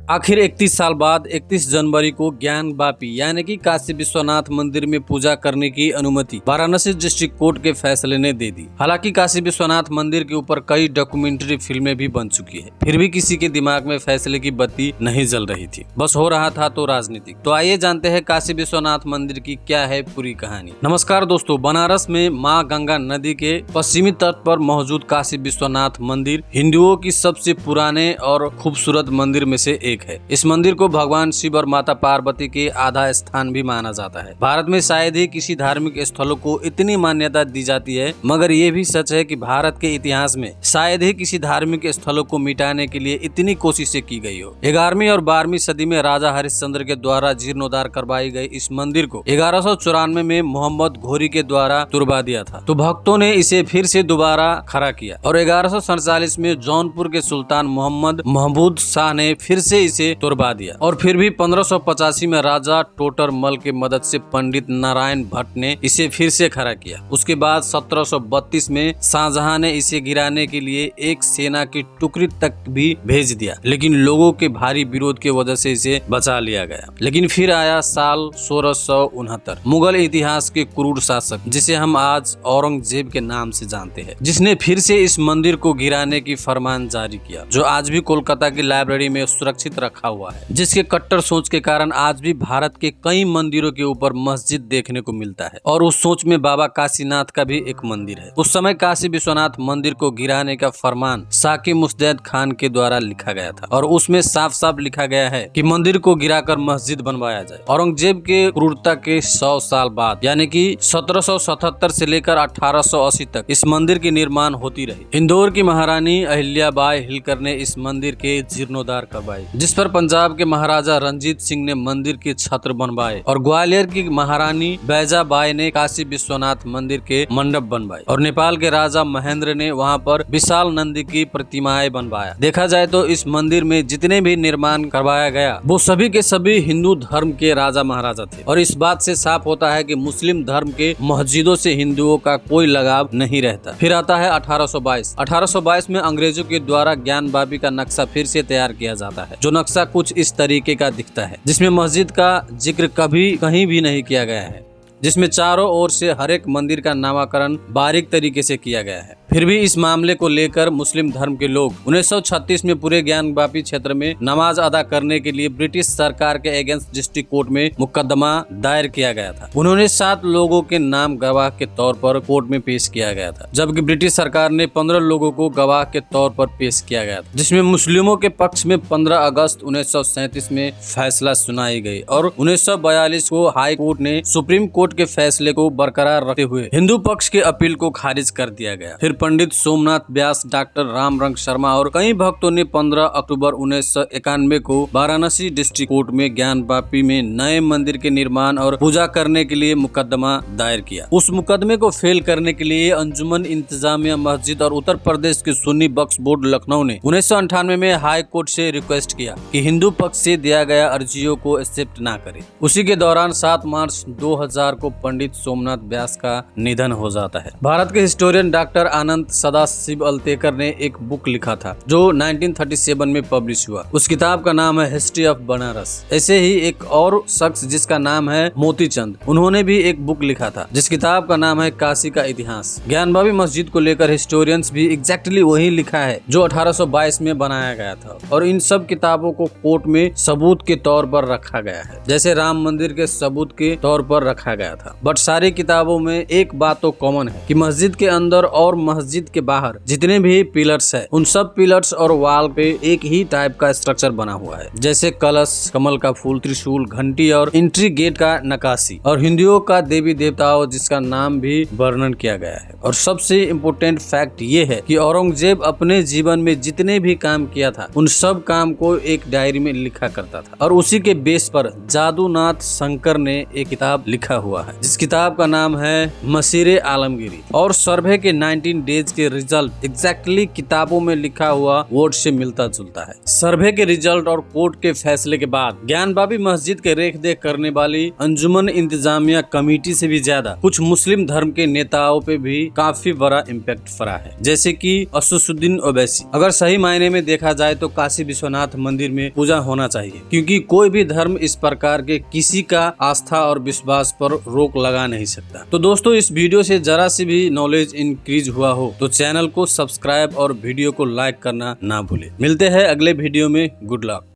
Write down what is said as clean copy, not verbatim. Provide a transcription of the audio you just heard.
आखिर 31 साल बाद 31 जनवरी को ज्ञानवापी यानी कि काशी विश्वनाथ मंदिर में पूजा करने की अनुमति वाराणसी डिस्ट्रिक्ट कोर्ट के फैसले ने दे दी। हालांकि काशी विश्वनाथ मंदिर के ऊपर कई डॉक्यूमेंट्री फिल्में भी बन चुकी है, फिर भी किसी के दिमाग में फैसले की बत्ती नहीं जल रही थी, बस हो रहा था तो राजनीतिक। तो आइए जानते हैं काशी विश्वनाथ मंदिर की क्या है पूरी कहानी। नमस्कार दोस्तों, बनारस में माँ गंगा नदी के पश्चिमी तट पर मौजूद काशी विश्वनाथ मंदिर हिंदुओं की सबसे पुराने और खूबसूरत मंदिर में से एक है। इस मंदिर को भगवान शिव और माता पार्वती के आधा स्थान भी माना जाता है। भारत में शायद ही किसी धार्मिक स्थलों को इतनी मान्यता दी जाती है, मगर ये भी सच है कि भारत के इतिहास में शायद ही किसी धार्मिक स्थलों को मिटाने के लिए इतनी कोशिशें की गई हो। 11वीं और 12वीं सदी में राजा हरिश्चंद्र के द्वारा जीर्णोद्धार करवाई गई इस मंदिर को 1194 में मोहम्मद घोरी के द्वारा तुड़वा दिया था, तो भक्तों ने इसे फिर से दोबारा खड़ा किया और 1147 में जौनपुर के सुल्तान मोहम्मद महमूद शाह ने फिर से इसे तुड़वा दिया। और फिर भी 1585 में राजा टोटर मल के मदद से पंडित नारायण भट्ट ने इसे फिर से खड़ा किया। उसके बाद 1732 में शाहजहां ने इसे गिराने के लिए एक सेना की टुकड़ी तक भी भेज दिया, लेकिन लोगों के भारी विरोध की वजह से इसे बचा लिया गया। लेकिन फिर आया साल 1669, मुगल इतिहास के क्रूर शासक जिसे हम आज औरंगजेब के नाम से जानते हैं, जिसने फिर से इस मंदिर को गिराने की फरमान जारी किया, जो आज भी कोलकाता की लाइब्रेरी में सुरक्षित रखा हुआ है, जिसके कट्टर सोच के कारण आज भी भारत के कई मंदिरों के ऊपर मस्जिद देखने को मिलता है। और उस सोच में बाबा काशीनाथ का भी एक मंदिर है। उस समय काशी विश्वनाथ मंदिर को गिराने का फरमान साकी मुस्तैद खान के द्वारा लिखा गया था और उसमें साफ साफ लिखा गया है कि मंदिर को गिराकर मस्जिद बनवाया जाए। औरंगजेब के क्रूरता के 100 साल बाद यानी कि 1777 से लेकर 1880 तक इस मंदिर की निर्माण होती रही। इंदौर की महारानी अहिल्याबाई हिलकर ने इस मंदिर के जीर्णोद्धार करवाई, जिस पर पंजाब के महाराजा रंजीत सिंह ने मंदिर के छत्र बनवाए और ग्वालियर की महारानी बैजाबाई ने काशी विश्वनाथ मंदिर के मंडप बनवाए और नेपाल के राजा महेंद्र ने वहां पर विशाल नंदी की प्रतिमाएं बनवाया। देखा जाए तो इस मंदिर में जितने भी निर्माण करवाया गया वो सभी के सभी हिंदू धर्म के राजा महाराजा थे। और इस बात से साफ होता है कि मुस्लिम धर्म के मस्जिदों से हिंदुओं का कोई लगाव नहीं रहता। फिर आता है 1822 में अंग्रेजों के द्वारा ज्ञानवापी का नक्शा फिर से तैयार किया जाता है, जो नक्शा कुछ इस तरीके का दिखता है, जिसमें मस्जिद का जिक्र कभी कहीं भी नहीं किया गया है, जिसमें चारों ओर से हर एक मंदिर का नामकरण बारीक तरीके से किया गया है। फिर भी इस मामले को लेकर मुस्लिम धर्म के लोग 1936 में पूरे ज्ञानवापी क्षेत्र में नमाज अदा करने के लिए ब्रिटिश सरकार के अगेंस्ट डिस्ट्रिक्ट कोर्ट में मुकदमा दायर किया गया था। उन्होंने 7 लोगों के नाम गवाह के तौर पर कोर्ट में पेश किया गया था, जबकि ब्रिटिश सरकार ने 15 लोगों को गवाह के तौर पर पेश किया गया था, जिसमें मुस्लिमों के पक्ष में 15 अगस्त 1937 में फैसला सुनाई गई और 1942 को हाई कोर्ट ने सुप्रीम कोर्ट के फैसले को बरकरार रखते हुए हिंदू पक्ष के अपील को खारिज कर दिया गया। फिर पंडित सोमनाथ व्यास, डॉक्टर राम रंग शर्मा और कई भक्तों ने 15 अक्टूबर 1991 को वाराणसी डिस्ट्रिक्ट कोर्ट में ज्ञानवापी में नए मंदिर के निर्माण और पूजा करने के लिए मुकदमा दायर किया। उस मुकदमे को फेल करने के लिए अंजुमन इंतजामिया मस्जिद और उत्तर प्रदेश के सुन्नी वक्फ बोर्ड लखनऊ ने 1998 में हाई कोर्ट से रिक्वेस्ट किया कि हिंदू पक्ष से दिया गया अर्जियों को एक्सेप्ट न करे। उसी के दौरान 7 मार्च 2000 को पंडित सोमनाथ व्यास का निधन हो जाता है। भारत के हिस्टोरियन डॉक्टर आनंद सदाशिव अल्तेकर ने एक बुक लिखा था जो 1937 में पब्लिश हुआ। उस किताब का नाम है हिस्ट्री ऑफ बनारस। ऐसे ही एक और शख्स जिसका नाम है मोतीचंद, उन्होंने भी एक बुक लिखा था जिस किताब का नाम है काशी का इतिहास। ज्ञानवापी मस्जिद को लेकर हिस्टोरियंस भी एग्जैक्टली वही लिखा है जो 1822 में बनाया गया था और इन सब किताबों को कोर्ट में सबूत के तौर पर रखा गया है, जैसे राम मंदिर के सबूत के तौर पर रखा गया था। बट सारी किताबों में एक बात तो कॉमन है कि मस्जिद के अंदर और मस्जिद के बाहर जितने भी पिलर्स है उन सब पिलर्स और वॉल पे एक ही टाइप का स्ट्रक्चर बना हुआ है, जैसे कलश, कमल का फूल, त्रिशूल, घंटी और एंट्री गेट का नक्काशी और हिंदुओं का देवी देवताओं जिसका नाम भी वर्णन किया गया है। और सबसे इम्पोर्टेंट फैक्ट ये है कि औरंगजेब अपने जीवन में जितने भी काम किया था उन सब काम को एक डायरी में लिखा करता था और उसी के बेस पर जादूनाथ शंकर ने एक किताब लिखा हुआ है जिस किताब का नाम है मसीरे आलमगीरी। और सर्वे के 19 डेज के रिजल्ट एग्जैक्टली किताबों में लिखा हुआ वर्ड से मिलता जुलता है। सर्वे के रिजल्ट और कोर्ट के फैसले के बाद ज्ञानबापी मस्जिद के रेख देख करने वाली अंजुमन इंतजामिया कमेटी से भी ज्यादा कुछ मुस्लिम धर्म के नेताओं पे भी काफी बड़ा इम्पैक्ट पड़ा है, जैसे कि असदुद्दीन ओवैसी। अगर सही मायने में देखा जाए तो काशी विश्वनाथ मंदिर में पूजा होना चाहिए, क्योंकि कोई भी धर्म इस प्रकार के किसी का आस्था और विश्वास पर रोक लगा नहीं सकता। तो दोस्तों, इस वीडियो से जरा सी भी नॉलेज इंक्रीज हुआ हो तो चैनल को सब्सक्राइब और वीडियो को लाइक करना ना भूले। मिलते हैं अगले वीडियो में। Good luck.